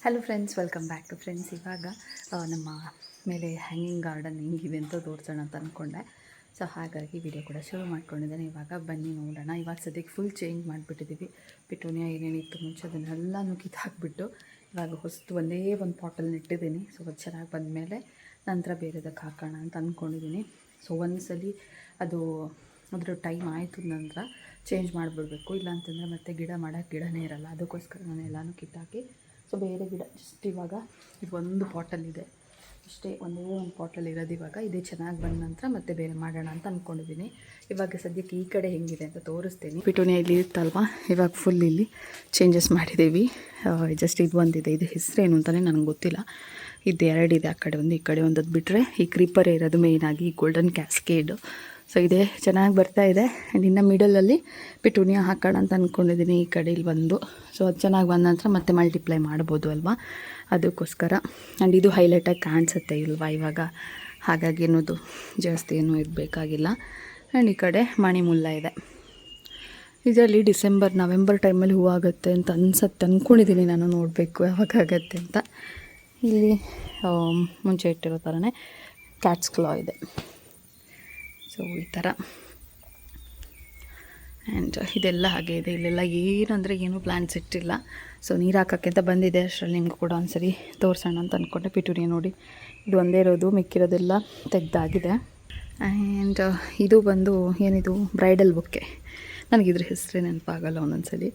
Hello friends, welcome back to friends. ಇವಾಗ ನಮ್ಮ ಮೇಲೆ ಹ್ಯಾಂಗಿಂಗ್ ಗಾರ್ಡನ್ ಹೆಂಗಿದೆ ಅಂತ ತೋರಿಸೋಣ ಅಂತ ಅಂದ್ಕೊಂಡೆ. ಸೊ ಹಾಗಾಗಿ ವಿಡಿಯೋ ಕೂಡ ಶುರು ಮಾಡ್ಕೊಂಡಿದ್ದೇನೆ. ಇವಾಗ ಬನ್ನಿ ನೋಡೋಣ. ಇವಾಗ ಸದ್ಯಕ್ಕೆ ಫುಲ್ ಚೇಂಜ್ ಮಾಡಿಬಿಟ್ಟಿದ್ದೀವಿ. ಪಿಟೂನಿಯಾ ಏನೇನಿತ್ತು ಮುಂಚೆ ಅದನ್ನೆಲ್ಲನೂ ಕಿತ್ತಾಕ್ಬಿಟ್ಟು ಇವಾಗ ಹೊಸ್ತು ಒಂದೇ ಒಂದು ಪಾಟಲ್ಲಿ ನೆಟ್ಟಿದ್ದೀನಿ. ಸೊ ಅದು ಚೆನ್ನಾಗಿ ಬಂದಮೇಲೆ ನಂತರ ಬೇರೆದಕ್ಕೆ ಹಾಕೋಣ ಅಂತ ಅಂದ್ಕೊಂಡಿದ್ದೀನಿ. ಸೊ ಒಂದ್ಸಲಿ ಅದು ಅದರ ಟೈಮ್ ಆಯಿತು ನಂತರ ಚೇಂಜ್ ಮಾಡಿಬಿಡ್ಬೇಕು. ಇಲ್ಲಾಂತಂದರೆ ಮತ್ತೆ ಗಿಡ ಮಾಡೋಕ್ಕೆ ಗಿಡನೇ ಇರಲ್ಲ. ಅದಕ್ಕೋಸ್ಕರ ನಾನು ಎಲ್ಲನೂ ಕಿತ್ತಾಕಿ ಸೊ ಬೇರೆ ಗಿಡ ಜಸ್ಟ್ ಇವಾಗ ಇದು ಒಂದು ಪಾಟಲ್ಲಿದೆ ಅಷ್ಟೇ, ಒಂದೇ ಒಂದು ಪಾಟಲ್ಲಿ ಇರೋದು. ಇವಾಗ ಇದೇ ಚೆನ್ನಾಗಿ ಬಂದ ನಂತರ ಮತ್ತೆ ಬೇರೆ ಮಾಡೋಣ ಅಂತ ಅಂದ್ಕೊಂಡಿದ್ದೀನಿ. ಇವಾಗ ಸದ್ಯಕ್ಕೆ ಈ ಕಡೆ ಹೆಂಗಿದೆ ಅಂತ ತೋರಿಸ್ತೀನಿ. ಪಿಟೂನಿಯಾ ಇಲ್ಲಿ ಇರುತ್ತಲ್ವ, ಇವಾಗ ಫುಲ್ ಇಲ್ಲಿ ಚೇಂಜಸ್ ಮಾಡಿದ್ದೀವಿ. ಜಸ್ಟ್ ಇದು ಒಂದಿದೆ, ಇದು ಹೆಸರೇನು ಅಂತಲೇ ನನಗೆ ಗೊತ್ತಿಲ್ಲ. ಇದು ಎರಡಿದೆ, ಆ ಕಡೆ ಒಂದು ಈ ಕಡೆ ಒಂದು. ಅದು ಬಿಟ್ಟರೆ ಈ ಕ್ರೀಪರ್ ಇರೋದು ಮೇಯ್ನಾಗಿ ಈ ಗೋಲ್ಡನ್ ಕ್ಯಾಸ್ಕೇಡ್. ಸೊ ಇದೇ ಚೆನ್ನಾಗಿ ಬರ್ತಾ ಇದೆ. ಆ್ಯಂಡ್ ಇನ್ನು ಮಿಡಲಲ್ಲಿ ಪಿಟೂನಿಯಾ ಹಾಕೋಣ ಅಂತ ಅಂದ್ಕೊಂಡಿದ್ದೀನಿ ಈ ಕಡೆ ಇಲ್ಲಿ ಬಂದು. ಸೊ ಅದು ಚೆನ್ನಾಗಿ ಬಂದ ನಂತರ ಮತ್ತೆ ಮಲ್ಟಿಪ್ಲೈ ಮಾಡ್ಬೋದು ಅಲ್ವಾ, ಅದಕ್ಕೋಸ್ಕರ. ಆ್ಯಂಡ್ ಇದು ಹೈಲೈಟಾಗಿ ಕಾಣಿಸುತ್ತೆ ಇಲ್ವಾ ಇವಾಗ, ಹಾಗಾಗಿ ಏನದು ಜಾಸ್ತಿ ಏನೂ ಇರಬೇಕಾಗಿಲ್ಲ. ಆ್ಯಂಡ್ ಈ ಕಡೆ ಮಣಿ ಮುಲ್ಲ ಇದೆ. ಇದರಲ್ಲಿ ನವೆಂಬರ್ ಟೈಮಲ್ಲಿ ಹೂವಾಗುತ್ತೆ ಅಂತ ಅಂದ್ಕೊಂಡಿದ್ದೀನಿ ನಾನು. ನೋಡಬೇಕು ಯಾವಾಗಾಗತ್ತೆ ಅಂತ. ಇಲ್ಲಿ ಮುಂಚೆ ಇಟ್ಟಿರೋ ಥರನೇ ಕ್ಯಾಟ್ಸ್ ಕ್ಲಾ ಇದೆ. ಸೊ ಈ ಥರ. ಆ್ಯಂಡ್ ಇದೆಲ್ಲ ಹಾಗೆ ಇದೆ. ಇಲ್ಲೆಲ್ಲ ಏನಂದರೆ ಏನೂ ಪ್ಲ್ಯಾನ್ಸ್ ಇಟ್ಟಿಲ್ಲ. ಸೊ ನೀರು ಹಾಕೋಕ್ಕೆ ಅಂತ ಬಂದಿದೆ. ಅಷ್ಟರಲ್ಲಿ ನಿಮ್ಗೆ ಕೂಡ ಒಂದ್ಸರಿ ತೋರಿಸೋಣ ಅಂತ ಅಂದ್ಕೊಂಡೆ. ಪಿಟೂನಿಯಾ ನೋಡಿ, ಇದು ಒಂದೇ ಇರೋದು, ಮಿಕ್ಕಿರೋದೆಲ್ಲ ತೆಗ್ದಾಗಿದೆ. ಆ್ಯಂಡ್ ಇದು ಬಂದು ಏನಿದು ಬ್ರೈಡಲ್ ಬೊಕ್ಕೆ. ನನಗಿದ್ರ ಹೆಸರೇ ನೆನಪಾಗಲ್ಲ ಒಂದೊಂದ್ಸಲಿ.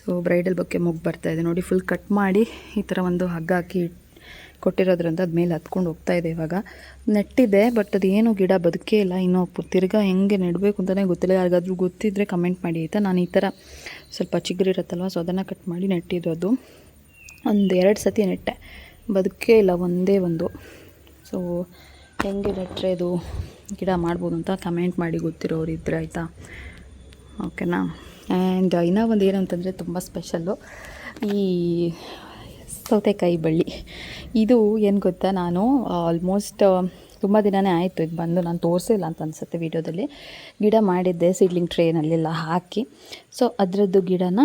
ಸೊ ಬ್ರೈಡಲ್ ಬೊಕ್ಕೆ ಮುಗ್ಗಿ ಬರ್ತಾಯಿದೆ ನೋಡಿ. ಫುಲ್ ಕಟ್ ಮಾಡಿ ಈ ಥರ ಒಂದು ಹಗ್ಗ ಹಾಕಿ ಕೊಟ್ಟಿರೋದ್ರಿಂದ ಅದು ಮೇಲೆ ಹತ್ಕೊಂಡು ಹೋಗ್ತಾಯಿದೆ. ಇವಾಗ ನೆಟ್ಟಿದೆ, ಬಟ್ ಅದೇನು ಗಿಡ ಬದುಕೇ ಇಲ್ಲ ಇನ್ನೂ. ತಿರ್ಗಾ ಹೆಂಗೆ ನೆಡಬೇಕು ಅಂತಲೇ ಗೊತ್ತಿಲ್ಲ. ಯಾರಿಗಾದ್ರೂ ಗೊತ್ತಿದ್ದರೆ ಕಮೆಂಟ್ ಮಾಡಿ ಆಯಿತಾ. ನಾನು ಈ ಥರ ಸ್ವಲ್ಪ ಚಿಗುರಿರುತ್ತಲ್ವ, ಸೊ ಅದನ್ನು ಕಟ್ ಮಾಡಿ ನೆಟ್ಟಿರೋದು. ಒಂದು 2 ಸತಿ ನೆಟ್ಟೆ, ಬದುಕೇ ಇಲ್ಲ ಒಂದೇ ಒಂದು. ಸೊ ಹೆಂಗೆ ನೆಟ್ಟರೆ ಇದು ಗಿಡ ಮಾಡ್ಬೋದು ಅಂತ ಕಮೆಂಟ್ ಮಾಡಿ ಗೊತ್ತಿರೋರು ಇದ್ದರೆ ಆಯಿತಾ, ಓಕೆನಾ. ಆ್ಯಂಡ್ ಇನ್ನೂ ಒಂದು ಏನು ಅಂತಂದರೆ ತುಂಬ ಸ್ಪೆಷಲ್ಲು, ಈ ಸೌತೆಕಾಯಿ ಬಳ್ಳಿ. ಇದು ಏನು ಗೊತ್ತಾ, ನಾನು ಆಲ್ಮೋಸ್ಟ್ ತುಂಬ ದಿನವೇ ಆಯಿತು ಇದು ಬಂದು. ನಾನು ತೋರಿಸಿಲ್ಲ ಅಂತ ಅನಿಸುತ್ತೆ ವೀಡಿಯೋದಲ್ಲಿ. ಗಿಡ ಮಾಡಿದ್ದೆ ಸೀಡ್ಲಿಂಗ್ ಟ್ರೇನಲ್ಲೆಲ್ಲ ಹಾಕಿ. ಸೊ ಅದರದ್ದು ಗಿಡನ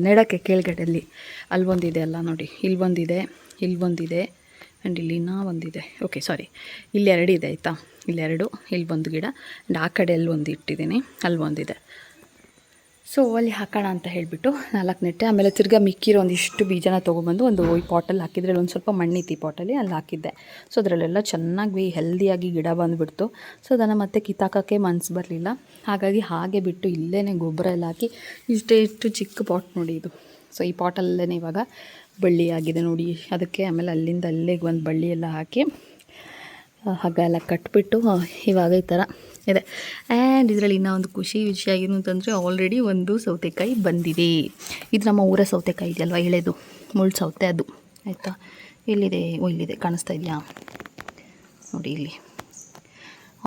ನೆಡೋಕ್ಕೆ ಕೆಳಗಡೆಯಲ್ಲಿ ಅಲ್ಲೊಂದಿದೆ ಅಲ್ಲ ನೋಡಿ, ಇಲ್ಲೊಂದಿದೆ, ಇಲ್ಲೊಂದಿದೆ, ಆ್ಯಂಡ್ ಇಲ್ಲಿ ಇನ್ನೂ ಒಂದಿದೆ. ಓಕೆ ಸಾರಿ, ಇಲ್ಲಿ 2 ಇದೆ ಆಯಿತಾ. ಇಲ್ಲಿ ಒಂದು ಗಿಡ, ಆ್ಯಂಡ್ ಆ ಕಡೆ ಒಂದು ಇಟ್ಟಿದ್ದೀನಿ, ಅಲ್ಲೊಂದಿದೆ. ಸೊ ಅಲ್ಲಿ ಹಾಕೋಣ ಅಂತ ಹೇಳಿಬಿಟ್ಟು 4 ನೆಟ್ಟೆ. ಆಮೇಲೆ ತಿರ್ಗಾ ಮಿಕ್ಕಿರೋ ಒಂದಿಷ್ಟು ಬೀಜನ ತೊಗೊಬಂದು ಒಂದು ಈ ಪಾಟಲ್ಲಿ ಹಾಕಿದ್ರೆ ಒಂದು ಸ್ವಲ್ಪ ಮಣ್ಣಿತ್ತು ಈ ಪಾಟಲ್ಲಿ, ಅಲ್ಲಿ ಹಾಕಿದ್ದೆ. ಸೊ ಅದರಲ್ಲೆಲ್ಲ ಚೆನ್ನಾಗಿ ಹೆಲ್ದಿಯಾಗಿ ಗಿಡ ಬಂದುಬಿಡ್ತು. ಸೊ ಅದನ್ನು ಮತ್ತೆ ಕಿತ್ತಾಕೋಕ್ಕೆ ಮನಸ್ಸು ಬರಲಿಲ್ಲ. ಹಾಗಾಗಿ ಹಾಗೆ ಬಿಟ್ಟು ಇಲ್ಲೇ ಗೊಬ್ಬರ ಎಲ್ಲ ಹಾಕಿ ಇಷ್ಟು ಚಿಕ್ಕ ಪಾಟ್ ನೋಡಿ ಇದು. ಸೊ ಈ ಪಾಟಲ್ಲೇ ಇವಾಗ ಬಳ್ಳಿ ಆಗಿದೆ ನೋಡಿ ಅದಕ್ಕೆ. ಆಮೇಲೆ ಅಲ್ಲಿಂದ ಅಲ್ಲಿಗೆ ಒಂದು ಬಳ್ಳಿ ಎಲ್ಲ ಹಾಕಿ ಹಗ್ಗ ಎಲ್ಲ ಕಟ್ಬಿಟ್ಟು ಇವಾಗ ಈ ಥರ ಇದೆ. ಆ್ಯಂಡ್ ಇದರಲ್ಲಿ ಇನ್ನೂ ಒಂದು ಖುಷಿ ವಿಷಯ ಏನು ಅಂತಂದರೆ, ಆಲ್ರೆಡಿ ಒಂದು ಸೌತೆಕಾಯಿ ಬಂದಿದೆ. ಇದು ನಮ್ಮ ಊರ ಸೌತೆಕಾಯಿ ಇದೆಯಲ್ವ, ಎಳೆದು ಮುಳ್ಳು ಸೌತೆ ಅದು ಆಯಿತಾ. ಇಲ್ಲಿದೆ, ಇಲ್ಲಿದೆ, ಕಾಣಿಸ್ತಾ ಇದೆಯಾ ನೋಡಿ, ಇಲ್ಲಿ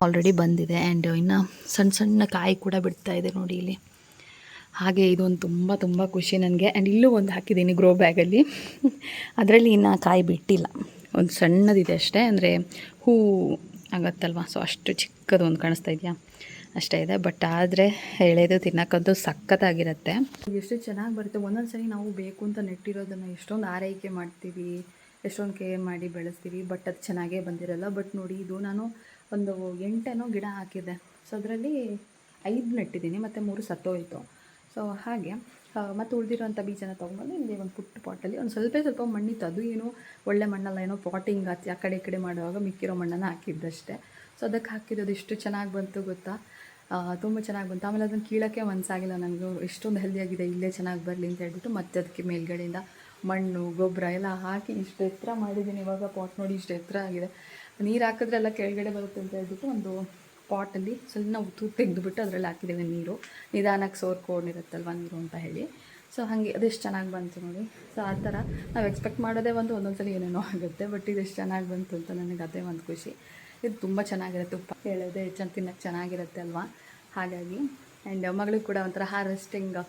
ಆಲ್ರೆಡಿ ಬಂದಿದೆ. ಆ್ಯಂಡ್ ಇನ್ನು ಸಣ್ಣ ಸಣ್ಣ ಕಾಯಿ ಕೂಡ ಬಿಡ್ತಾ ಇದೆ ನೋಡಿ ಇಲ್ಲಿ. ಹಾಗೆ ಇದೊಂದು ತುಂಬ ಖುಷಿ ನನಗೆ. ಆ್ಯಂಡ್ ಇಲ್ಲೂ ಒಂದು ಹಾಕಿದ್ದೀನಿ ಗ್ರೋ ಬ್ಯಾಗಲ್ಲಿ. ಅದರಲ್ಲಿ ಇನ್ನೂ ಕಾಯಿ ಬಿಟ್ಟಿಲ್ಲ, ಒಂದು ಸಣ್ಣದಿದೆ ಅಷ್ಟೇ. ಅಂದರೆ ಹೂ ಆಗತ್ತಲ್ವ, ಸೊ ಅಷ್ಟು ಚಿಕ್ಕದು ಒಂದು ಕಾಣಿಸ್ತಾ ಇದೆಯಾ, ಅಷ್ಟೇ ಇದೆ. ಬಟ್ ಆದರೆ ಎಳೆದು ತಿನ್ನೋಕ್ಕಂತೂ ಸಖತ್ತಾಗಿರುತ್ತೆ. ಎಷ್ಟು ಚೆನ್ನಾಗಿ ಬರುತ್ತೆ. ಒಂದೊಂದು ಸರಿ ನಾವು ಬೇಕು ಅಂತ ನೆಟ್ಟಿರೋದನ್ನು ಎಷ್ಟೊಂದು ಆರೈಕೆ ಮಾಡ್ತೀವಿ, ಎಷ್ಟೊಂದು ಕೇರ್ ಮಾಡಿ ಬೆಳೆಸ್ತೀವಿ, ಬಟ್ ಅದು ಚೆನ್ನಾಗೇ ಬಂದಿರಲ್ಲ. ಬಟ್ ನೋಡಿ, ಇದು ನಾನು ಒಂದು 8 ಗಿಡ ಹಾಕಿದ್ದೆ. ಸೊ ಅದರಲ್ಲಿ 5 ನೆಟ್ಟಿದ್ದೀನಿ, ಮತ್ತು 3 ಸತ್ತೋಯಿತು. ಸೊ ಹಾಗೆ ಮತ್ತು ಉಳಿದಿರೋಂಥ ಬೀಜನ ತೊಗೊಂಬಂದು ಇಲ್ಲಿ ಒಂದು ಪುಟ್ಟ ಪಾಟಲ್ಲಿ ಒಂದು ಸ್ವಲ್ಪ ಮಣ್ಣಿತ್ತು. ಅದು ಏನೋ ಒಳ್ಳೆ ಮಣ್ಣಲ್ಲ, ಏನೋ ಪಾಟಿಂಗ್ ಆ ಕಡೆ ಈ ಕಡೆ ಮಾಡುವಾಗ ಮಿಕ್ಕಿರೋ ಮಣ್ಣನ್ನು ಹಾಕಿದ್ದಷ್ಟೇ. ಸೊ ಅದಕ್ಕೆ ಹಾಕಿರೋದು ಎಷ್ಟು ಚೆನ್ನಾಗಿ ಬಂತು ಗೊತ್ತಾ, ತುಂಬ ಚೆನ್ನಾಗಿ ಬಂತು. ಆಮೇಲೆ ಅದನ್ನು ಕೀಳೋಕ್ಕೆ ಮನಸ್ಸಾಗಿಲ್ಲ ನನಗೆ. ಎಷ್ಟೊಂದು ಹೆಲ್ದಿಯಾಗಿದೆ, ಇಲ್ಲೇ ಚೆನ್ನಾಗಿ ಬರಲಿ ಅಂತ ಹೇಳ್ಬಿಟ್ಟು ಮತ್ತೆ ಅದಕ್ಕೆ ಮೇಲ್ಗಡೆಯಿಂದ ಮಣ್ಣು ಗೊಬ್ಬರ ಎಲ್ಲ ಹಾಕಿ ಇಷ್ಟು ಎತ್ತರ ಮಾಡಿದ್ದೀನಿ. ಇವಾಗ ಪಾಟ್ ನೋಡಿ ಇಷ್ಟು ಎತ್ತರ ಆಗಿದೆ. ನೀರು ಹಾಕಿದ್ರೆ ಎಲ್ಲ ಕೆಳಗಡೆ ಬರುತ್ತೆ ಅಂತ ಹೇಳ್ಬಿಟ್ಟು ಒಂದು ಪಾಟಲ್ಲಿ ಸಣ್ಣ ಉತ್ತು ತೆಗೆದುಬಿಟ್ಟು ಅದರಲ್ಲಿ ಹಾಕಿದ್ದೀವಿ ನೀರು. ನಿಧಾನಕ್ಕೆ ಸೋರ್ಕೊಂಡಿರುತ್ತಲ್ವ ನೀರು ಅಂತ ಹೇಳಿ. ಸೊ ಹಾಗೆ ಅದೆಷ್ಟು ಚೆನ್ನಾಗಿ ಬಂತು ನೋಡಿ. ಸೊ ಆ ಥರ ನಾವು ಎಕ್ಸ್ಪೆಕ್ಟ್ ಮಾಡೋದೇ ಒಂದೊಂದ್ಸಲ ಏನೇನೋ ಆಗುತ್ತೆ. ಬಟ್ ಇದು ಎಷ್ಟು ಚೆನ್ನಾಗಿ ಬಂತು ಅಂತ ನನಗೆ ಅದೇ ಒಂದು ಖುಷಿ. ಇದು ತುಂಬ ಚೆನ್ನಾಗಿರುತ್ತೆ, ಉಪ್ಪ ಹೇಳೋದೇ ಹೆಚ್ಚು ತಿನ್ನೋಕ್ಕೆ ಚೆನ್ನಾಗಿರುತ್ತೆ ಅಲ್ವಾ, ಹಾಗಾಗಿ. ಆ್ಯಂಡ್ ಮಗಳಿಗೆ ಕೂಡ ಒಂಥರ ಹಾರ್ವೆಸ್ಟಿಂಗ್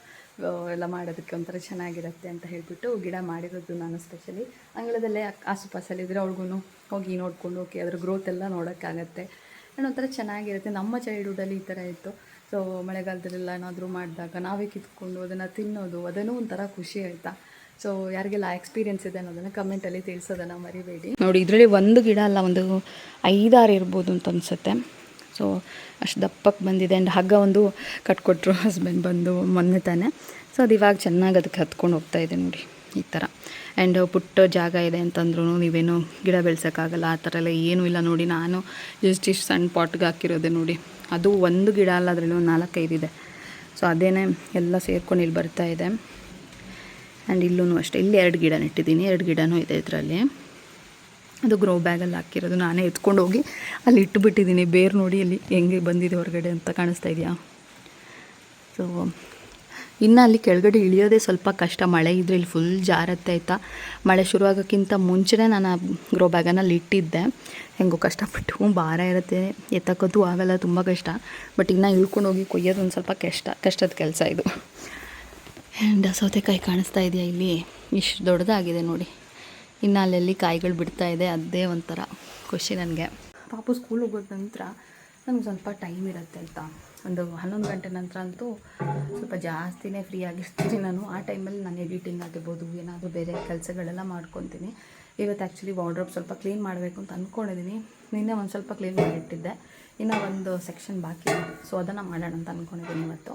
ಎಲ್ಲ ಮಾಡೋದಕ್ಕೆ ಒಂಥರ ಚೆನ್ನಾಗಿರುತ್ತೆ ಅಂತ ಹೇಳಿಬಿಟ್ಟು ಗಿಡ ಮಾಡಿರೋದು ನಾನು ಸ್ಪೆಷಲಿ. ಅಂಗಳದಲ್ಲೇ ಆಸುಪಾಸಲ್ಲಿದ್ದರೆ ಅವಳಿಗೂ ಹೋಗಿ ನೋಡಿಕೊಂಡು ಓಕೆ ಅದ್ರ ಗ್ರೋತ್ ಎಲ್ಲ ನೋಡೋಕ್ಕಾಗತ್ತೆ. ಆ್ಯಂಡ್ ಒಂಥರ ಚೆನ್ನಾಗಿರುತ್ತೆ. ನಮ್ಮ ಚೈಲ್ಡ್ಹುಡ್ಡಲ್ಲಿ ಈ ಥರ ಇತ್ತು. ಸೊ ಮಳೆಗಾಲದಲ್ಲೆಲ್ಲ ಏನಾದರೂ ಮಾಡಿದಾಗ ನಾವೇ ಕಿತ್ಕೊಂಡು ಅದನ್ನು ತಿನ್ನೋದು, ಅದನ್ನೂ ಒಂಥರ ಖುಷಿ ಆಯಿತಾ. ಸೊ ಯಾರಿಗೆಲ್ಲ ಎಕ್ಸ್ಪೀರಿಯೆನ್ಸ್ ಇದೆ ಅನ್ನೋದನ್ನು ಕಮೆಂಟಲ್ಲಿ ತಿಳಿಸೋದನ್ನು ಮರಿಬೇಡಿ. ನೋಡಿ ಇದರಲ್ಲಿ ಒಂದು ಗಿಡ ಅಲ್ಲ, ಒಂದು 5-6 ಇರ್ಬೋದು ಅಂತ ಅನಿಸುತ್ತೆ. ಸೊ ಅಷ್ಟು ದಪ್ಪಕ್ಕೆ ಬಂದಿದೆ. ಆ್ಯಂಡ್ ಹಗ್ಗ ಒಂದು ಕಟ್ಕೊಟ್ರು ಹಸ್ಬೆಂಡ್ ಬಂದು ಮೊನ್ನೆ ತಾನೆ. ಸೊ ಅದು ಇವಾಗ ಚೆನ್ನಾಗಿ ಅದಕ್ಕೆ ಹತ್ಕೊಂಡು ಹೋಗ್ತಾ ಇದೆ ನೋಡಿ ಈ ಥರ. ಆ್ಯಂಡ್ ಪುಟ್ಟ ಜಾಗ ಇದೆ ಅಂತಂದ್ರೂ ನೀವೇನು ಗಿಡ ಬೆಳೆಸೋಕ್ಕಾಗಲ್ಲ, ಆ ಥರ ಎಲ್ಲ ಏನೂ ಇಲ್ಲ ನೋಡಿ. ನಾನು ಇಷ್ಟು ಸಣ್ಣ ಪಾಟ್ಗೆ ಹಾಕಿರೋದೆ ನೋಡಿ. ಅದು ಒಂದು ಗಿಡ ಅಲ್ಲ, ಅದರಲ್ಲಿ ಒಂದು 4-5 ಇದೆ. ಸೊ ಅದೇನೇ ಎಲ್ಲ ಸೇರ್ಕೊಂಡು ಇಲ್ಲಿ ಬರ್ತಾ ಇದೆ. ಆ್ಯಂಡ್ ಇಲ್ಲೂ ಅಷ್ಟೇ, ಇಲ್ಲಿ 2 ಗಿಡ ನೆಟ್ಟಿದ್ದೀನಿ, 2 ಗಿಡನೂ ಇದೆ ಇದರಲ್ಲಿ. ಅದು ಗ್ರೋ ಬ್ಯಾಗಲ್ಲಿ ಹಾಕಿರೋದು, ನಾನೇ ಎತ್ಕೊಂಡು ಹೋಗಿ ಅಲ್ಲಿ ಇಟ್ಟುಬಿಟ್ಟಿದ್ದೀನಿ. ಬೇರು ನೋಡಿ ಅಲ್ಲಿ ಹೆಂಗೆ ಬಂದಿದೆ ಹೊರಗಡೆ ಅಂತ ಕಾಣಿಸ್ತಾ ಇದೆಯಾ. ಸೊ ಇನ್ನು ಅಲ್ಲಿ ಕೆಳಗಡೆ ಇಳಿಯೋದೇ ಸ್ವಲ್ಪ ಕಷ್ಟ, ಮಳೆ ಇದ್ದರೆ ಇಲ್ಲಿ ಫುಲ್ ಜಾರತ್ತೆ ಆಯಿತಾ. ಮಳೆ ಶುರುವಾಗೋಕ್ಕಿಂತ ಮುಂಚೆನೇ ನಾನು ಗ್ರೋ ಬ್ಯಾಗನ್ನು ಅಲ್ಲಿ ಇಟ್ಟಿದ್ದೆ. ಹೆಂಗೋ ಕಷ್ಟಪಟ್ಟು ಭಾರ ಇರುತ್ತೆ, ಎತ್ತಕ್ಕೋದು ಆಗೋಲ್ಲ, ತುಂಬ ಕಷ್ಟ. ಬಟ್ ಇನ್ನು ಇಳ್ಕೊಂಡು ಹೋಗಿ ಕೊಯ್ಯೋದು ಒಂದು ಸ್ವಲ್ಪ ಕಷ್ಟದ ಕೆಲಸ ಇದು. ಆ್ಯಂಡ್ ಸೌತೆಕಾಯಿ ಕಾಣಿಸ್ತಾ ಇದೆಯಾ ಇಲ್ಲಿ, ಇಷ್ಟು ದೊಡ್ಡದಾಗಿದೆ ನೋಡಿ. ಇನ್ನು ಅಲ್ಲೆಲ್ಲಿ ಕಾಯಿಗಳು ಬಿಡ್ತಾ ಇದೆ, ಅದೇ ಒಂಥರ ಖುಷಿ ನನಗೆ. ಪಾಪು ಸ್ಕೂಲ್ ಹೋಗೋದ ನಂತರ ನನಗೆ ಸ್ವಲ್ಪ ಟೈಮ್ ಇರುತ್ತೆ ಅಂತ. ಒಂದು 11 ಗಂಟೆ ನಂತರ ಅಂತೂ ಸ್ವಲ್ಪ ಜಾಸ್ತಿನೇ ಫ್ರೀ ಆಗಿರ್ತೀನಿ ನಾನು. ಆ ಟೈಮಲ್ಲಿ ನಾನು ಎಡಿಟಿಂಗ್ ಆಗಿರ್ಬೋದು, ಏನಾದರೂ ಬೇರೆ ಕೆಲಸಗಳೆಲ್ಲ ಮಾಡ್ಕೊತೀನಿ. ಇವತ್ತು ಆ್ಯಕ್ಚುಲಿ ವಾರ್ಡ್ರೋಬ್ ಸ್ವಲ್ಪ ಕ್ಲೀನ್ ಮಾಡಬೇಕು ಅಂತ ಅಂದ್ಕೊಂಡಿದ್ದೀನಿ. ನಿನ್ನೆ ಒಂದು ಸ್ವಲ್ಪ ಕ್ಲೀನ್ ಮಾಡಿಟ್ಟಿದ್ದೆ, ಇನ್ನೂ ಒಂದು ಸೆಕ್ಷನ್ ಬಾಕಿ ಇದೆ. ಸೊ ಅದನ್ನು ಮಾಡೋಣ ಅಂತ ಅಂದ್ಕೊಂಡಿದ್ದೀನಿ ಇವತ್ತು.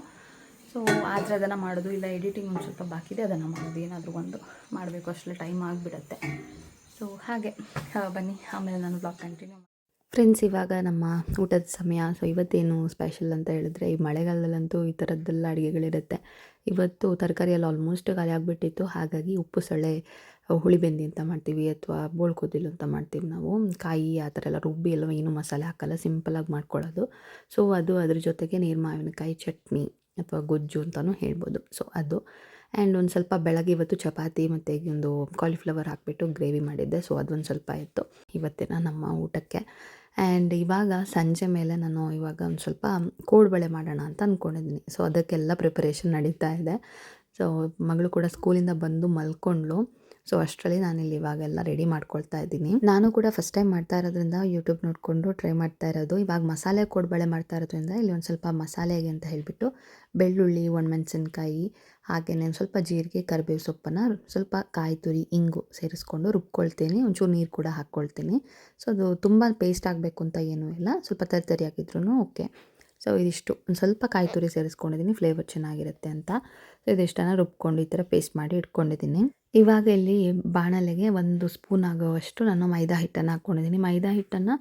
ಸೊ ಆದರೆ ಅದನ್ನು ಮಾಡೋದು, ಇಲ್ಲ ಎಡಿಟಿಂಗ್ ಒಂದು ಸ್ವಲ್ಪ ಬಾಕಿ ಇದೆ, ಅದನ್ನು ಮಾಡೋದು, ಏನಾದರೂ ಒಂದು ಮಾಡಬೇಕು, ಅಷ್ಟೇ ಟೈಮ್ ಆಗಿಬಿಡುತ್ತೆ. ಸೊ ಹಾಗೆ ಬನ್ನಿ, ಆಮೇಲೆ ನಾನು ಬ್ಲಾಗ್ ಕಂಟಿನ್ಯೂ. ಫ್ರೆಂಡ್ಸ್, ಇವಾಗ ನಮ್ಮ ಊಟದ ಸಮಯ. ಸೊ ಇವತ್ತೇನು ಸ್ಪೆಷಲ್ ಅಂತ ಹೇಳಿದ್ರೆ, ಈ ಮಳೆಗಾಲದಲ್ಲಂತೂ ಈ ಥರದ್ದೆಲ್ಲ ಅಡುಗೆಗಳಿರುತ್ತೆ. ಇವತ್ತು ತರಕಾರಿಯಲ್ಲಿ ಆಲ್ಮೋಸ್ಟ್ ಖಾಲಿ ಆಗಿಬಿಟ್ಟಿತ್ತು. ಹಾಗಾಗಿ ಉಪ್ಪು ಸೊಳ್ಳೆ ಹುಳಿಬೆಂದಿ ಅಂತ ಮಾಡ್ತೀವಿ, ಅಥವಾ ಬೋಳ್ಕೋದಿಲ್ಲ ಅಂತ ಮಾಡ್ತೀವಿ ನಾವು. ಕಾಯಿ ಆ ಥರ ಎಲ್ಲ ರುಬ್ಬಿ ಎಲ್ಲ ಏನು ಮಸಾಲೆ ಹಾಕಲ್ಲ, ಸಿಂಪಲಾಗಿ ಮಾಡ್ಕೊಳ್ಳೋದು. ಸೊ ಅದು ಅದ್ರ ಜೊತೆಗೆ ನೀರು ಮಾವಿನಕಾಯಿ ಚಟ್ನಿ ಅಥವಾ ಗೊಜ್ಜು ಅಂತಲೂ ಹೇಳ್ಬೋದು. ಸೊ ಅದು. ಆ್ಯಂಡ್ ಒಂದು ಸ್ವಲ್ಪ ಬೆಳಗ್ಗೆ ಇವತ್ತು ಚಪಾತಿ ಮತ್ತು ಒಂದು ಕಾಲಿಫ್ಲವರ್ ಹಾಕಿಬಿಟ್ಟು ಗ್ರೇವಿ ಮಾಡಿದ್ದೆ. ಸೊ ಅದೊಂದು ಸ್ವಲ್ಪ ಇತ್ತು ಇವತ್ತಿನ ನಮ್ಮ ಊಟಕ್ಕೆ. ಆ್ಯಂಡ್ ಇವಾಗ ಸಂಜೆ ಮೇಲೆ ನಾನು ಇವಾಗ ಒಂದು ಸ್ವಲ್ಪ ಕೋಡುಬಳೆ ಮಾಡೋಣ ಅಂತ ಅಂದ್ಕೊಂಡಿದ್ದೀನಿ. ಸೊ ಅದಕ್ಕೆಲ್ಲ ಪ್ರಿಪರೇಷನ್ ನಡೀತಾ ಇದೆ. ಸೊ ಮಗಳು ಕೂಡ ಸ್ಕೂಲಿಂದ ಬಂದು ಮಲ್ಕೊಂಡ್ಳು. ಸೊ ಅಷ್ಟರಲ್ಲಿ ನಾನಿಲ್ಲಿ ಇವಾಗೆಲ್ಲ ರೆಡಿ ಮಾಡ್ಕೊಳ್ತಾ ಇದ್ದೀನಿ. ನಾನು ಕೂಡ ಫಸ್ಟ್ ಟೈಮ್ ಮಾಡ್ತಾ ಇರೋದ್ರಿಂದ ಯೂಟ್ಯೂಬ್ ನೋಡಿಕೊಂಡು ಟ್ರೈ ಮಾಡ್ತಾ ಇರೋದು. ಇವಾಗ ಮಸಾಲೆ ಕೋಡುಬಳೆ ಮಾಡ್ತಾ ಇರೋದ್ರಿಂದ ಇಲ್ಲಿ ಒಂದು ಸ್ವಲ್ಪ ಮಸಾಲೆಗೆ ಅಂತ ಹೇಳಿಬಿಟ್ಟು ಬೆಳ್ಳುಳ್ಳಿ, ಒಣಮೆಣಸಿನ್ಕಾಯಿ, ಹಾಗೆಯೇ ಒಂದು ಸ್ವಲ್ಪ ಜೀರಿಗೆ, ಕರಿಬೇವು ಸೊಪ್ಪನ್ನು, ಸ್ವಲ್ಪ ಕಾಯಿ ತುರಿ, ಇಂಗು ಸೇರಿಸ್ಕೊಂಡು ರುಬ್ಕೊಳ್ತೀನಿ. ಒಂಚೂರು ನೀರು ಕೂಡ ಹಾಕ್ಕೊಳ್ತೀನಿ. ಸೊ ಅದು ತುಂಬ ಪೇಸ್ಟ್ ಆಗಬೇಕು ಅಂತ ಏನೂ ಇಲ್ಲ, ಸ್ವಲ್ಪ ತರಿ ಆಗಿದ್ರೂ ಓಕೆ. ಸೊ ಇದಿಷ್ಟು ಒಂದು ಸ್ವಲ್ಪ ಕಾಯಿ ತುರಿ ಸೇರಿಸ್ಕೊಂಡಿದ್ದೀನಿ, ಫ್ಲೇವರ್ ಚೆನ್ನಾಗಿರುತ್ತೆ ಅಂತ. ಸೊ ಇದಿಷ್ಟನ್ನು ರುಬ್ಕೊಂಡು ಈ ಥರ ಪೇಸ್ಟ್ ಮಾಡಿ ಇಟ್ಕೊಂಡಿದ್ದೀನಿ. ಇವಾಗ ಇಲ್ಲಿ ಬಾಣಲೆಗೆ 1 ಸ್ಪೂನ್ ಆಗೋವಷ್ಟು ನಾನು ಮೈದಾ ಹಿಟ್ಟನ್ನು ಹಾಕ್ಕೊಂಡಿದ್ದೀನಿ. ಮೈದಾ ಹಿಟ್ಟನ್ನು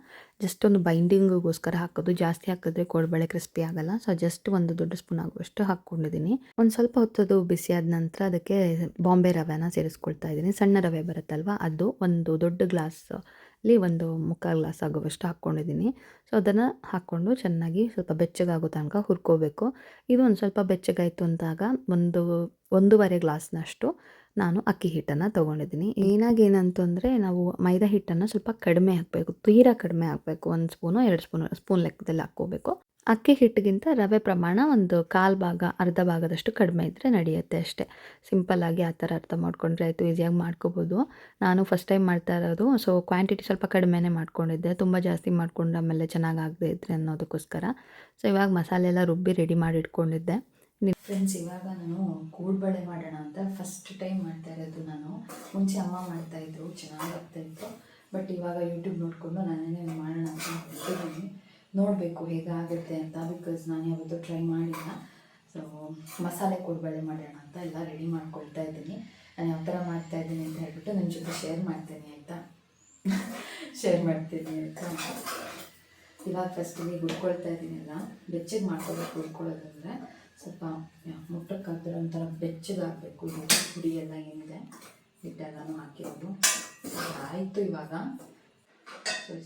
ಜಸ್ಟ್ ಒಂದು ಬೈಂಡಿಂಗಿಗೋಸ್ಕರ ಹಾಕೋದು, ಜಾಸ್ತಿ ಹಾಕಿದ್ರೆ ಕೋಡುಬಳೆ ಕ್ರಿಸ್ಪಿ ಆಗೋಲ್ಲ. ಸೊ ಜಸ್ಟ್ 1 ದೊಡ್ಡ ಸ್ಪೂನ್ ಆಗುವಷ್ಟು ಹಾಕ್ಕೊಂಡಿದ್ದೀನಿ. ಒಂದು ಸ್ವಲ್ಪ ಹೊತ್ತದು ಬಿಸಿ ಆದ ನಂತರ ಅದಕ್ಕೆ ಬಾಂಬೆ ರವೆನ ಸೇರಿಸ್ಕೊಳ್ತಾ ಇದ್ದೀನಿ. ಸಣ್ಣ ರವೆ ಬರುತ್ತಲ್ವ, ಅದು ಒಂದು ದೊಡ್ಡ ಗ್ಲಾಸಲ್ಲಿ 1/4 ಗ್ಲಾಸ್ ಆಗುವಷ್ಟು ಹಾಕ್ಕೊಂಡಿದ್ದೀನಿ. ಸೊ ಅದನ್ನು ಹಾಕ್ಕೊಂಡು ಚೆನ್ನಾಗಿ ಸ್ವಲ್ಪ ಬೆಚ್ಚಗಾಗೋ ತನಕ ಹುರ್ಕೋಬೇಕು. ಇದು ಒಂದು ಸ್ವಲ್ಪ ಬೆಚ್ಚಗಾಯಿತು ಅಂದಾಗ 1.5 ಗ್ಲಾಸ್ನಷ್ಟು ನಾನು ಅಕ್ಕಿ ಹಿಟ್ಟನ್ನು ತೊಗೊಂಡಿದ್ದೀನಿ. ಏನಾಗಿ ಏನಂತಂದರೆ, ನಾವು ಮೈದಾ ಹಿಟ್ಟನ್ನು ಸ್ವಲ್ಪ ಕಡಿಮೆ ಹಾಕಬೇಕು, ತೀರಾ ಕಡಿಮೆ ಹಾಕಬೇಕು. 1 ಸ್ಪೂನು 2 ಸ್ಪೂನ್ ಲೆಕ್ಕದಲ್ಲಿ ಹಾಕ್ಕೋಬೇಕು. ಅಕ್ಕಿ ಹಿಟ್ಟಿಗಿಂತ ರವೆ ಪ್ರಮಾಣ ಒಂದು 1/4 ಭಾಗ, ಅರ್ಧ ಭಾಗದಷ್ಟು ಕಡಿಮೆ ಇದ್ದರೆ ನಡೆಯುತ್ತೆ ಅಷ್ಟೇ. ಸಿಂಪಲ್ಲಾಗಿ ಆ ಥರ ಅರ್ಥ ಮಾಡ್ಕೊಂಡ್ರೆ ಆಯಿತು, ಈಸಿಯಾಗಿ ಮಾಡ್ಕೋಬೋದು. ನಾನು ಫಸ್ಟ್ ಟೈಮ್ ಮಾಡ್ತಾ ಇರೋದು, ಸೊ ಕ್ವಾಂಟಿಟಿ ಸ್ವಲ್ಪ ಕಡಿಮೆನೇ ಮಾಡ್ಕೊಂಡಿದ್ದೆ. ತುಂಬ ಜಾಸ್ತಿ ಮಾಡ್ಕೊಂಡು ಆಮೇಲೆ ಚೆನ್ನಾಗಾಗದೇ ಇದ್ದರೆ ಅನ್ನೋದಕ್ಕೋಸ್ಕರ. ಸೊ ಇವಾಗ ಮಸಾಲೆ ಎಲ್ಲ ರುಬ್ಬಿ ರೆಡಿ ಮಾಡಿ ಇಟ್ಕೊಂಡಿದ್ದೆ. ಫ್ರೆಂಡ್ಸ್, ಇವಾಗ ನಾನು ಕೋಡುಬಳೆ ಮಾಡೋಣ ಅಂತ ಫಸ್ಟ್ ಟೈಮ್ ಮಾಡ್ತಾ ಇರೋದು. ನಾನು ಮುಂಚೆ ಅಮ್ಮ ಮಾಡ್ತಾಯಿದ್ರು, ಚೆನ್ನಾಗಾಗ್ತಾಯಿತ್ತು. ಬಟ್ ಇವಾಗ ಯೂಟ್ಯೂಬ್ ನೋಡಿಕೊಂಡು ನಾನೇ ಮಾಡೋಣ ಅಂತ ಬಿಟ್ಟಿದ್ದೀನಿ. ನೋಡಬೇಕು ಹೇಗಾಗುತ್ತೆ ಅಂತ, ಬಿಕಾಸ್ ನಾನು ಯಾವತ್ತೂ ಟ್ರೈ ಮಾಡಿಲ್ಲ. ಸೊ ಮಸಾಲೆ ಕೋಡುಬಳೆ ಮಾಡೋಣ ಅಂತ ಎಲ್ಲ ರೆಡಿ ಮಾಡ್ಕೊಳ್ತಾ ಇದ್ದೀನಿ. ನಾನು ಯಾವ ಥರ ಮಾಡ್ತಾಯಿದ್ದೀನಿ ಅಂತ ಹೇಳ್ಬಿಟ್ಟು ನನ್ನ ಜೊತೆ ಶೇರ್ ಮಾಡ್ತೀನಿ ಆಯಿತಾ. ಶೇರ್ ಮಾಡ್ತೀನಿ ಆಯಿತಾ. ಇವಾಗ ಫಸ್ಟಿಗೆ ಹುರ್ಕೊಳ್ತಾ ಇದ್ದೀನಿ. ಎಲ್ಲ ಬೆಚ್ಚಗೆ ಮಾಡ್ಕೋಬೇಕು. ಹುರ್ಕೊಳ್ಳೋದಂದರೆ ಸ್ವಲ್ಪ ಮುಟ್ಟಕ್ಕಾಗ್ತಿರೋ ಒಂಥರ ಬೆಚ್ಚಗಾಗಬೇಕು. ಪುಡಿ ಎಲ್ಲ ಏನಿದೆ ಹಿಟ್ಟೆಲ್ಲನೂ ಹಾಕಿರೋದು ಆಯಿತು. ಇವಾಗ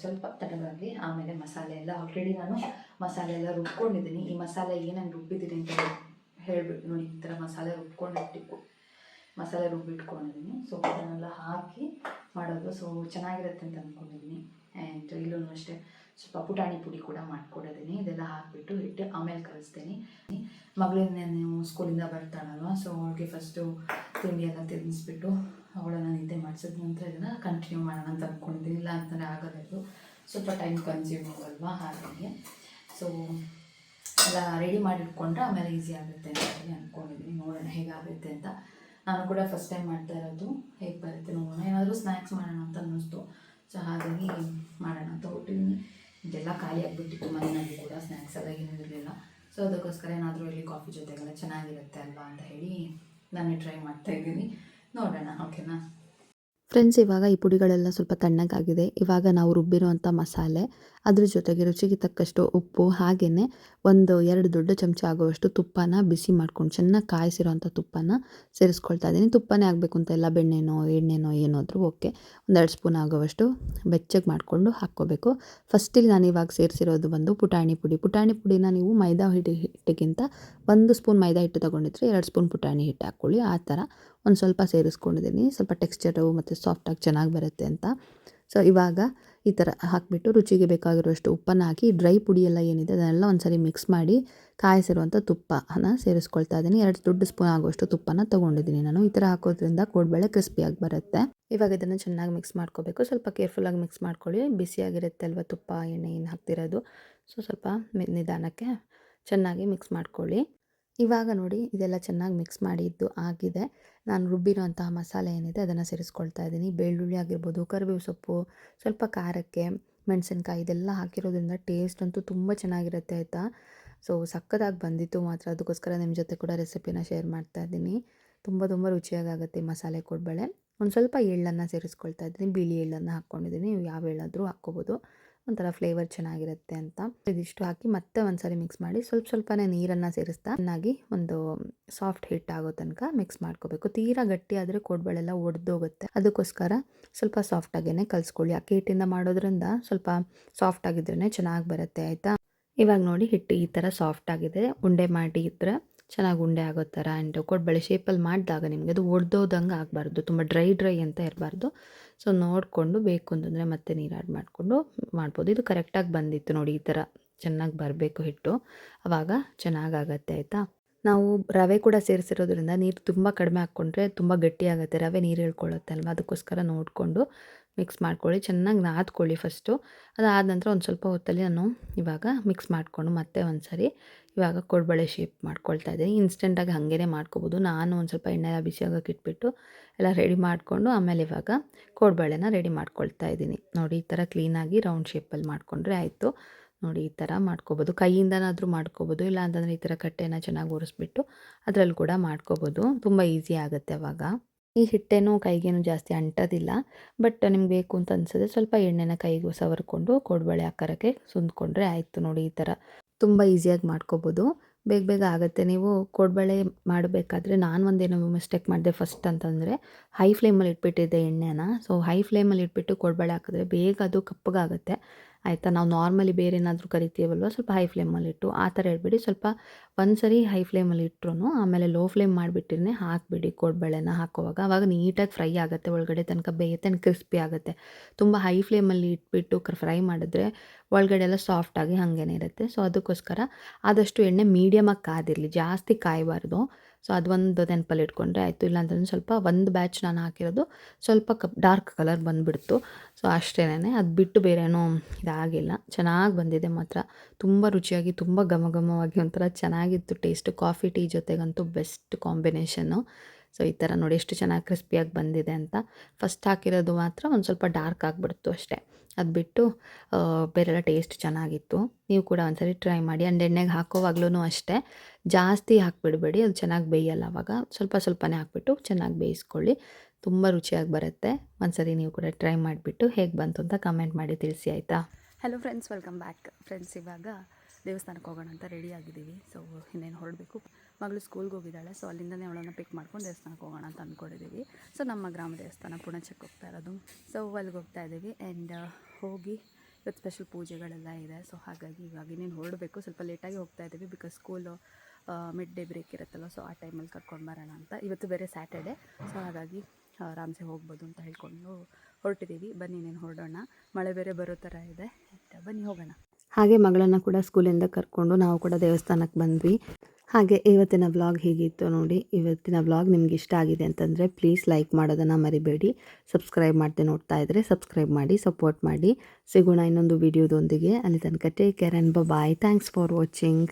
ಸ್ವಲ್ಪ ತಡವಾಗಿ ಆಮೇಲೆ ಮಸಾಲೆ ಎಲ್ಲ ಆಲ್ರೆಡಿ ನಾನು ಮಸಾಲೆ ಎಲ್ಲ ರುಬ್ಕೊಂಡಿದ್ದೀನಿ. ಈ ಮಸಾಲೆ ಏನೇನು ರುಬ್ಬಿದ್ದೀನಿ ಅಂತ ಹೇಳಿಬಿಟ್ಟು ನೋಡಿ, ಈ ಥರ ಮಸಾಲೆ ರುಬ್ಬಿಟ್ಕೊಂಡಿದ್ದೀನಿ. ಸೊ ಅದನ್ನೆಲ್ಲ ಹಾಕಿ ಮಾಡೋದು. ಸೊ ಚೆನ್ನಾಗಿರುತ್ತೆ ಅಂತ ಅಂದ್ಕೊಂಡಿದ್ದೀನಿ. ಆ್ಯಂಡ್ ಇಲ್ಲೂ ಅಷ್ಟೇ ಸ್ವಲ್ಪ ಪುಟಾಣಿ ಪುಡಿ ಕೂಡ ಮಾಡ್ಕೊಡಿದ್ದೀನಿ. ಇದೆಲ್ಲ ಹಾಕಿಬಿಟ್ಟು ಇಟ್ಟು ಆಮೇಲೆ ಕಲಿಸ್ತೀನಿ. ಮಗಳನ್ನ ನೀವು ಸ್ಕೂಲಿಂದ ಬರ್ತಾಳಲ್ವ, ಸೊ ಅವಳಿಗೆ ಫಸ್ಟು ತಿಂಡಿ ಎಲ್ಲ ತಿನ್ನಿಸ್ಬಿಟ್ಟು ಅವಳನ್ನು ನಿದ್ದೆ ಮಾಡಿಸಿದ ನಂತರ ಇದನ್ನು ಕಂಟಿನ್ಯೂ ಮಾಡೋಣ ಅಂತ ಅಂದ್ಕೊಂಡಿದ್ದೀನಿ. ಇಲ್ಲ ಅಂತಲೇ ಆಗೋದು, ಸ್ವಲ್ಪ ಟೈಮ್ ಕನ್ಸ್ಯೂಮಿಂಗ್ ಅಲ್ವಾ, ಹಾಗಾಗಿ. ಸೊ ಎಲ್ಲ ರೆಡಿ ಮಾಡಿ ಇಟ್ಕೊಂಡ್ರೆ ಆಮೇಲೆ ಈಸಿ ಆಗುತ್ತೆ ಅಂತ ಅಂದ್ಕೊಂಡಿದ್ದೀನಿ. ನೋಡೋಣ ಹೇಗಾಗುತ್ತೆ ಅಂತ. ನಾನು ಕೂಡ ಫಸ್ಟ್ ಟೈಮ್ ಮಾಡ್ತಾ ಇರೋದು, ಹೇಗೆ ಬರುತ್ತೆ ನೋಡೋಣ. ಏನಾದರೂ ಸ್ನ್ಯಾಕ್ಸ್ ಮಾಡೋಣ ಅಂತ ಅನ್ನಿಸ್ತು, ಸೊ ಹಾಗಾಗಿ ಮಾಡೋಣ ಅಂತ ಹೊಟ್ಟಿದ್ದೀನಿ. ಇದೆಲ್ಲ ಖಾಲಿ ಆಗಿಬಿಟ್ಟಿತ್ತು ಮನೆಯಲ್ಲಿ ಕೂಡ, ಸ್ನ್ಯಾಕ್ಸ್ ಎಲ್ಲ ಏನೂ ಇರಲಿಲ್ಲ. ಸೊ ಅದಕ್ಕೋಸ್ಕರ ಏನಾದರೂ ಇಲ್ಲಿ ಕಾಫಿ ಜೊತೆಗೆಲ್ಲ ಚೆನ್ನಾಗಿರುತ್ತೆ ಅಲ್ವಾ ಅಂತ ಹೇಳಿ ನಾನು ಟ್ರೈ ಮಾಡ್ತಾಯಿದ್ದೀನಿ. ನೋಡೋಣ, ಓಕೆನಾ ಫ್ರೆಂಡ್ಸ್. ಇವಾಗ ಈ ಪುಡಿಗಳೆಲ್ಲ ಸ್ವಲ್ಪ ತಣ್ಣಗಾಗಿದೆ. ಇವಾಗ ನಾವು ರುಬ್ಬಿರುವಂಥ ಮಸಾಲೆ, ಅದ್ರ ಜೊತೆಗೆ ರುಚಿಗೆ ತಕ್ಕಷ್ಟು ಉಪ್ಪು, ಹಾಗೆಯೇ 1-2 ದೊಡ್ಡ ಚಮಚ ಆಗುವಷ್ಟು ತುಪ್ಪನ ಬಿಸಿ ಮಾಡ್ಕೊಂಡು ಚೆನ್ನಾಗಿ ಕಾಯಿಸಿರೋಂಥ ತುಪ್ಪನ ಸೇರಿಸ್ಕೊಳ್ತಾ ಇದ್ದೀನಿ. ತುಪ್ಪನೇ ಆಗಬೇಕು ಅಂತ ಎಲ್ಲ, ಬೆಣ್ಣೆನೋ ಎಣ್ಣೆನೋ ಏನಾದರೂ ಓಕೆ. 1-2 ಸ್ಪೂನ್ ಆಗುವಷ್ಟು ಬೆಚ್ಚಗೆ ಮಾಡಿಕೊಂಡು ಹಾಕ್ಕೋಬೇಕು. ಫಸ್ಟಿಗೆ ನಾನು ಇವಾಗ ಸೇರಿಸಿರೋದು ಬಂದು ಪುಟಾಣಿ ಪುಡಿ. ಪುಟಾಣಿ ಪುಡಿನ ನೀವು ಮೈದಾ ಹಿಟ್ಟಿಗಿಂತ 1 ಸ್ಪೂನ್ ಮೈದಾ ಹಿಟ್ಟು ತೊಗೊಂಡಿದ್ರೆ 2 ಸ್ಪೂನ್ ಪುಟಾಣಿ ಹಿಟ್ಟು ಹಾಕ್ಕೊಳ್ಳಿ. ಆ ಥರ ಒಂದು ಸ್ವಲ್ಪ ಸೇರಿಸ್ಕೊಂಡಿದ್ದೀನಿ, ಸ್ವಲ್ಪ ಟೆಕ್ಸ್ಚರು ಮತ್ತು ಸಾಫ್ಟಾಗಿ ಚೆನ್ನಾಗಿ ಬರುತ್ತೆ ಅಂತ. ಸೊ ಇವಾಗ ಈ ಥರ ಹಾಕಿಬಿಟ್ಟು ರುಚಿಗೆ ಬೇಕಾಗಿರುವಷ್ಟು ಉಪ್ಪನ್ನು ಹಾಕಿ, ಡ್ರೈ ಪುಡಿ ಎಲ್ಲ ಏನಿದೆ ಅದನ್ನೆಲ್ಲ ಒಂದು ಸರಿ ಮಿಕ್ಸ್ ಮಾಡಿ ಕಾಯಿಸಿರುವಂಥ ತುಪ್ಪನ ಸೇರಿಸ್ಕೊಳ್ತಾ ಇದ್ದೀನಿ. 2 ದೊಡ್ಡ ಸ್ಪೂನ್ ಆಗುವಷ್ಟು ತುಪ್ಪನ ತೊಗೊಂಡಿದ್ದೀನಿ ನಾನು. ಈ ಥರ ಹಾಕೋದ್ರಿಂದ ಕೋಡ್ಬೇಳೆ ಕ್ರಿಸ್ಪಿಯಾಗಿ ಬರುತ್ತೆ. ಇವಾಗ ಇದನ್ನು ಚೆನ್ನಾಗಿ ಮಿಕ್ಸ್ ಮಾಡ್ಕೋಬೇಕು. ಸ್ವಲ್ಪ ಕೇರ್ಫುಲ್ಲಾಗಿ ಮಿಕ್ಸ್ ಮಾಡ್ಕೊಳ್ಳಿ, ಬಿಸಿಯಾಗಿರುತ್ತೆ ಅಲ್ವ ತುಪ್ಪ ಎಣ್ಣೆ ಏನು ಹಾಕ್ತಿರೋದು. ಸೊ ಸ್ವಲ್ಪ ನಿಧಾನಕ್ಕೆ ಚೆನ್ನಾಗಿ ಮಿಕ್ಸ್ ಮಾಡ್ಕೊಳ್ಳಿ. ಇವಾಗ ನೋಡಿ ಇದೆಲ್ಲ ಚೆನ್ನಾಗಿ ಮಿಕ್ಸ್ ಮಾಡಿದ್ದು ಆಗಿದೆ. ನಾನು ರುಬ್ಬಿರೋಂತಹ ಮಸಾಲೆ ಏನಿದೆ ಅದನ್ನು ಸೇರಿಸ್ಕೊಳ್ತಾ ಇದ್ದೀನಿ. ಬೆಳ್ಳುಳ್ಳಿ ಆಗಿರ್ಬೋದು, ಕರಿಬೇವು ಸೊಪ್ಪು, ಸ್ವಲ್ಪ ಖಾರಕ್ಕೆ ಮೆಣಸಿನ್ಕಾಯಿ ಇದೆಲ್ಲ ಹಾಕಿರೋದ್ರಿಂದ ಟೇಸ್ಟ್ ಅಂತೂ ತುಂಬ ಚೆನ್ನಾಗಿರುತ್ತೆ ಆಯಿತಾ. ಸೊ ಸಕ್ಕತ್ತಾಗಿ ಬಂದಿತ್ತು ಮಾತ್ರ, ಅದಕ್ಕೋಸ್ಕರ ನಿಮ್ಮ ಜೊತೆ ಕೂಡ ರೆಸಿಪಿನ ಶೇರ್ ಮಾಡ್ತಾ ಇದ್ದೀನಿ. ತುಂಬ ರುಚಿಯಾಗುತ್ತೆ ಮಸಾಲೆ ಕೋಡ್ಬಳೆ. ಒಂದು ಸ್ವಲ್ಪ ಎಳ್ಳನ್ನು ಸೇರಿಸ್ಕೊಳ್ತಾ ಇದ್ದೀನಿ, ಬಿಳಿ ಎಳ್ಳನ್ನು ಹಾಕ್ಕೊಂಡಿದ್ದೀನಿ. ನೀವು ಯಾವ ಎಳ್ಳಾದರೂ ಹಾಕ್ಕೋಬೋದು, ಒಂಥರ ಫ್ಲೇವರ್ ಚೆನ್ನಾಗಿರುತ್ತೆ ಅಂತ. ಇದಿಷ್ಟು ಹಾಕಿ ಮತ್ತೆ ಒಂದ್ಸರಿ ಮಿಕ್ಸ್ ಮಾಡಿ ಸ್ವಲ್ಪನೇ ನೀರನ್ನು ಸೇರಿಸ್ತಾ ಚೆನ್ನಾಗಿ ಒಂದು ಸಾಫ್ಟ್ ಹಿಟ್ ಆಗೋ ತನಕ ಮಿಕ್ಸ್ ಮಾಡ್ಕೋಬೇಕು. ತೀರಾ ಗಟ್ಟಿ ಆದರೆ ಕೋಡ್ಬಳೆಲ್ಲ ಒಡೆದೋಗುತ್ತೆ, ಅದಕ್ಕೋಸ್ಕರ ಸ್ವಲ್ಪ ಸಾಫ್ಟಾಗೇ ಕಲಿಸ್ಕೊಳ್ಳಿ. ಅಕ್ಕಿ ಹಿಟ್ಟಿಂದ ಮಾಡೋದ್ರಿಂದ ಸ್ವಲ್ಪ ಸಾಫ್ಟ್ ಆಗಿದ್ರೇ ಚೆನ್ನಾಗಿ ಬರುತ್ತೆ ಆಯಿತಾ. ಇವಾಗ ನೋಡಿ ಹಿಟ್ಟು ಈ ಥರ ಸಾಫ್ಟ್ ಆಗಿದೆ. ಉಂಡೆ ಮಾಡಿ ಇದ್ರೆ ಚೆನ್ನಾಗಿ ಉಂಡೆ ಆಗೋ ಥರ. ಆ್ಯಂಡ್ ಕೋಡ್ಬಳೆ ಶೇಪಲ್ಲಿ ಮಾಡಿದಾಗ ನಿಮಗೆ ಅದು ಒಡೆದೋದಂಗೆ ಆಗಬಾರ್ದು, ತುಂಬ ಡ್ರೈ ಅಂತ ಇರಬಾರ್ದು. ಸೊ ನೋಡಿಕೊಂಡು ಬೇಕು ಅಂತಂದರೆ ಮತ್ತೆ ನೀರು ಆ್ಯಡ್ ಮಾಡಿಕೊಂಡು ಮಾಡ್ಬೋದು. ಇದು ಕರೆಕ್ಟಾಗಿ ಬಂದಿತ್ತು ನೋಡಿ, ಈ ಥರ ಚೆನ್ನಾಗಿ ಬರಬೇಕು ಹಿಟ್ಟು, ಆವಾಗ ಚೆನ್ನಾಗಾಗತ್ತೆ ಆಯಿತಾ. ನಾವು ರವೆ ಕೂಡ ಸೇರಿಸಿರೋದ್ರಿಂದ ನೀರು ತುಂಬ ಕಡಿಮೆ ಹಾಕ್ಕೊಂಡ್ರೆ ತುಂಬ ಗಟ್ಟಿಯಾಗುತ್ತೆ, ರವೆ ನೀರು ಹೇಳ್ಕೊಳ್ಳುತ್ತೆ ಅಲ್ವ. ಅದಕ್ಕೋಸ್ಕರ ನೋಡಿಕೊಂಡು ಮಿಕ್ಸ್ ಮಾಡ್ಕೊಳ್ಳಿ, ಚೆನ್ನಾಗಿ ನಾದ್ಕೊಳ್ಳಿ ಫಸ್ಟು. ಅದಾದ ನಂತರ ಒಂದು ಸ್ವಲ್ಪ ಹೊತ್ತಲ್ಲಿ ನಾನು ಇವಾಗ ಮಿಕ್ಸ್ ಮಾಡಿಕೊಂಡು ಮತ್ತೆ ಒಂದು ಸರಿ ಇವಾಗ ಕೋಡ್ಬಳೆ ಶೇಪ್ ಮಾಡ್ಕೊಳ್ತಾ ಇದ್ದೀನಿ. ಇನ್ಸ್ಟೆಂಟಾಗಿ ಹಾಗೇ ಮಾಡ್ಕೊಬೋದು. ನಾನು ಒಂದು ಸ್ವಲ್ಪ ಎಣ್ಣೆ ಬಿಸಿಯಾಗಕ್ಕೆ ಇಟ್ಬಿಟ್ಟು ಎಲ್ಲ ರೆಡಿ ಮಾಡಿಕೊಂಡು ಆಮೇಲೆ ಇವಾಗ ಕೋಡ್ಬಳೆನ ರೆಡಿ ಮಾಡ್ಕೊಳ್ತಾ ಇದ್ದೀನಿ. ನೋಡಿ ಈ ಥರ ಕ್ಲೀನಾಗಿ ರೌಂಡ್ ಶೇಪಲ್ಲಿ ಮಾಡಿಕೊಂಡ್ರೆ ಆಯಿತು. ನೋಡಿ ಈ ಥರ ಮಾಡ್ಕೊಬೋದು, ಕೈಯಿಂದನಾದರೂ ಮಾಡ್ಕೊಬೋದು, ಇಲ್ಲ ಅಂತಂದರೆ ಈ ಥರ ಕಟ್ಟೆನ ಚೆನ್ನಾಗಿ ಒರೆಸ್ಬಿಟ್ಟು ಅದರಲ್ಲಿ ಕೂಡ ಮಾಡ್ಕೊಬೋದು. ತುಂಬ ಈಸಿ ಆಗುತ್ತೆ ಅವಾಗ. ಈ ಹಿಟ್ಟೇನು ಕೈಗೇನು ಜಾಸ್ತಿ ಅಂಟೋದಿಲ್ಲ, ಬಟ್ ನಿಮ್ಗೆ ಬೇಕು ಅಂತ ಅನ್ಸಿದ್ರೆ ಸ್ವಲ್ಪ ಎಣ್ಣೆನ ಕೈಗೂ ಸವರ್ಕೊಂಡು ಕೋಡ್ಬಳೆ ಆಕಾರಕ್ಕೆ ಸುಂದ್ಕೊಂಡ್ರೆ ಆಯಿತು. ನೋಡಿ ಈ ಥರ ತುಂಬ ಈಸಿಯಾಗಿ ಮಾಡ್ಕೊಬೋದು, ಬೇಗ ಆಗುತ್ತೆ. ನೀವು ಕೋಡ್ಬಳೆ ಮಾಡಬೇಕಾದ್ರೆ ನಾನು ಒಂದೇನೋ ಮಿಸ್ಟೇಕ್ ಮಾಡಿದೆ ಫಸ್ಟ್ ಅಂತಂದರೆ, ಹೈ ಫ್ಲೇಮಲ್ಲಿ ಇಟ್ಬಿಟ್ಟಿದ್ದೆ ಎಣ್ಣೆನ. ಸೊ ಹೈ ಫ್ಲೇಮಲ್ಲಿ ಇಟ್ಬಿಟ್ಟು ಕೋಡ್ಬಳೆ ಹಾಕಿದ್ರೆ ಬೇಗ ಅದು ಕಪ್ಪಗಾಗುತ್ತೆ ಆಯಿತಾ. ನಾವು ನಾರ್ಮಲಿ ಬೇರೆ ಏನಾದರೂ ಕರಿತೀವಲ್ವ, ಸ್ವಲ್ಪ ಹೈ ಫ್ಲೇಮಲ್ಲಿಟ್ಟು ಆ ಥರ ಇಟ್ಬಿಡಿ. ಸ್ವಲ್ಪ ಒಂದು ಸರಿ ಹೈ ಫ್ಲೇಮಲ್ಲಿ ಇಟ್ಟರು ಆಮೇಲೆ ಲೋ ಫ್ಲೇಮ್ ಮಾಡಿಬಿಟ್ಟಿನೇ ಹಾಕಿಬಿಡಿ ಕೋಡ್ಬಳೆನ ಹಾಕುವಾಗ. ಆವಾಗ ನೀಟಾಗಿ ಫ್ರೈ ಆಗುತ್ತೆ, ಒಳಗಡೆ ತನಕ ಬೇಯುತ್ತೆ, ಕ್ರಿಸ್ಪಿ ಆಗುತ್ತೆ. ತುಂಬ ಹೈ ಫ್ಲೇಮಲ್ಲಿ ಇಟ್ಬಿಟ್ಟು ಫ್ರೈ ಮಾಡಿದ್ರೆ ಒಳಗಡೆ ಎಲ್ಲ ಸಾಫ್ಟಾಗಿ ಹಾಗೇ ಇರುತ್ತೆ. ಸೊ ಅದಕ್ಕೋಸ್ಕರ ಆದಷ್ಟು ಎಣ್ಣೆ ಮೀಡಿಯಮಾಗಿ ಕಾದಿರಲಿ, ಜಾಸ್ತಿ ಕಾಯಬಾರ್ದು. ಸೊ ಅದೊಂದು ನೆನಪಲ್ಲಿ ಇಟ್ಕೊಂಡ್ರೆ ಆಯಿತು. ಇಲ್ಲಾಂತಂದ್ರೆ ಸ್ವಲ್ಪ ಒಂದು ಬ್ಯಾಚ್ ನಾನು ಹಾಕಿರೋದು ಸ್ವಲ್ಪ ಡಾರ್ಕ್ ಕಲರ್ ಬಂದುಬಿಡ್ತು. ಸೊ ಅಷ್ಟೇನೆ, ಅದು ಬಿಟ್ಟು ಬೇರೆ ಏನೂ ಇದಾಗಿಲ್ಲ. ಚೆನ್ನಾಗಿ ಬಂದಿದೆ ಮಾತ್ರ, ತುಂಬ ರುಚಿಯಾಗಿ, ತುಂಬ ಘಮಘಮವಾಗಿ ಒಂಥರ ಚೆನ್ನಾಗಿತ್ತು ಟೇಸ್ಟು. ಕಾಫಿ ಟೀ ಜೊತೆಗಂತೂ ಬೆಸ್ಟ್ ಕಾಂಬಿನೇಷನ್ನು. ಸೊ ಈ ಥರ ನೋಡಿ ಎಷ್ಟು ಚೆನ್ನಾಗಿ ಕ್ರಿಸ್ಪಿಯಾಗಿ ಬಂದಿದೆ ಅಂತ. ಫಸ್ಟ್ ಹಾಕಿರೋದು ಮಾತ್ರ ಒಂದು ಸ್ವಲ್ಪ ಡಾರ್ಕ್ ಆಗಿಬಿಡ್ತು ಅಷ್ಟೇ, ಅದು ಬಿಟ್ಟು ಬೇರೆಲ್ಲ ಟೇಸ್ಟ್ ಚೆನ್ನಾಗಿತ್ತು. ನೀವು ಕೂಡ ಒಂದ್ಸರಿ ಟ್ರೈ ಮಾಡಿ. ಆ್ಯಂಡ್ ಎಣ್ಣೆಗೆ ಹಾಕೋವಾಗ್ಲೂ ಅಷ್ಟೇ ಜಾಸ್ತಿ ಹಾಕಿಬಿಡಬೇಡಿ, ಅದು ಚೆನ್ನಾಗಿ ಬೇಯಲ್ಲ. ಆವಾಗ ಸ್ವಲ್ಪನೇ ಹಾಕ್ಬಿಟ್ಟು ಚೆನ್ನಾಗಿ ಬೇಯಿಸ್ಕೊಳ್ಳಿ, ತುಂಬ ರುಚಿಯಾಗಿ ಬರುತ್ತೆ. ಒಂದ್ಸರಿ ನೀವು ಕೂಡ ಟ್ರೈ ಮಾಡಿಬಿಟ್ಟು ಹೇಗೆ ಬಂತು ಅಂತ ಕಮೆಂಟ್ ಮಾಡಿ ತಿಳಿಸಿ ಆಯಿತಾ. Hello friends, welcome back. Friends, ಇವಾಗ ದೇವಸ್ಥಾನಕ್ಕೆ ಹೋಗೋಣ ಅಂತ ರೆಡಿ ಆಗಿದ್ದೀವಿ. ಸೊ ಇನ್ನೇನು ಹೊರಡಬೇಕು. ಮಗಳು ಸ್ಕೂಲ್ಗೆ ಹೋಗಿದ್ದಾಳೆ, ಸೊ ಅಲ್ಲಿಂದನೇ ಅವಳನ್ನು ಪಿಕ್ ಮಾಡ್ಕೊಂಡು ದೇವಸ್ಥಾನಕ್ಕೆ ಹೋಗೋಣ ಅಂತ ಅಂದ್ಕೊಂಡಿದ್ದೀವಿ. ಸೊ ನಮ್ಮ ಗ್ರಾಮ ದೇವಸ್ಥಾನ ಪುಣಚಕ್ಕೆ ಹೋಗ್ತಾ ಇರೋದು. ಸೊ ಅಲ್ಲಿಗೆ ಹೋಗ್ತಾ ಇದ್ದೀವಿ. ಆ್ಯಂಡ್ ಹೋಗಿ ಇವತ್ತು ಸ್ಪೆಷಲ್ ಪೂಜೆಗಳೆಲ್ಲ ಇದೆ. ಸೊ ಹಾಗಾಗಿ ಇವಾಗ ಇನ್ನೇನು ಹೊರಡಬೇಕು. ಸ್ವಲ್ಪ ಲೇಟಾಗಿ ಹೋಗ್ತಾ ಇದ್ದೀವಿ, because school mid day break ಇರುತ್ತಲ್ಲ, ಸೊ ಆ ಟೈಮಲ್ಲಿ ಕರ್ಕೊಂಡು ಬರೋಣ ಅಂತ. ಇವತ್ತು ಬೇರೆ ಸ್ಯಾಟರ್ಡೆ, ಸೊ ಹಾಗಾಗಿ ಆರಾಮ್ಸೆ ಹೋಗ್ಬೋದು ಅಂತ ಹೇಳ್ಕೊಂಡು ಹೊರಟಿದ್ದೀವಿ. ಬನ್ನಿ ಇನ್ನೇನು ಹೊರಡೋಣ. ಮಳೆ ಬೇರೆ ಬರೋ ಥರ ಇದೆ, ಬನ್ನಿ ಹೋಗೋಣ. ಹಾಗೆ ಮಗಳನ್ನು ಕೂಡ ಸ್ಕೂಲಿಂದ ಕರ್ಕೊಂಡು ನಾವು ಕೂಡ ದೇವಸ್ಥಾನಕ್ಕೆ ಬಂದ್ವಿ. ಹಾಗೆ ಇವತ್ತಿನ ವ್ಲಾಗ್ ಹೀಗಿತ್ತು ನೋಡಿ. ಇವತ್ತಿನ ವ್ಲಾಗ್ ನಿಮ್ಗೆ ಇಷ್ಟ ಆಗಿದೆ ಅಂತಂದರೆ ಪ್ಲೀಸ್ ಲೈಕ್ ಮಾಡೋದನ್ನು ಮರಿಬೇಡಿ. ಸಬ್ಸ್ಕ್ರೈಬ್ ಮಾಡದೆ ನೋಡ್ತಾ ಇದ್ದರೆ ಸಬ್ಸ್ಕ್ರೈಬ್ ಮಾಡಿ, ಸಪೋರ್ಟ್ ಮಾಡಿ. ಸಿಗೋಣ ಇನ್ನೊಂದು ವಿಡಿಯೋದೊಂದಿಗೆ. ಅಲ್ಲಿ ತನಕ take care and bye. Thanks for watching.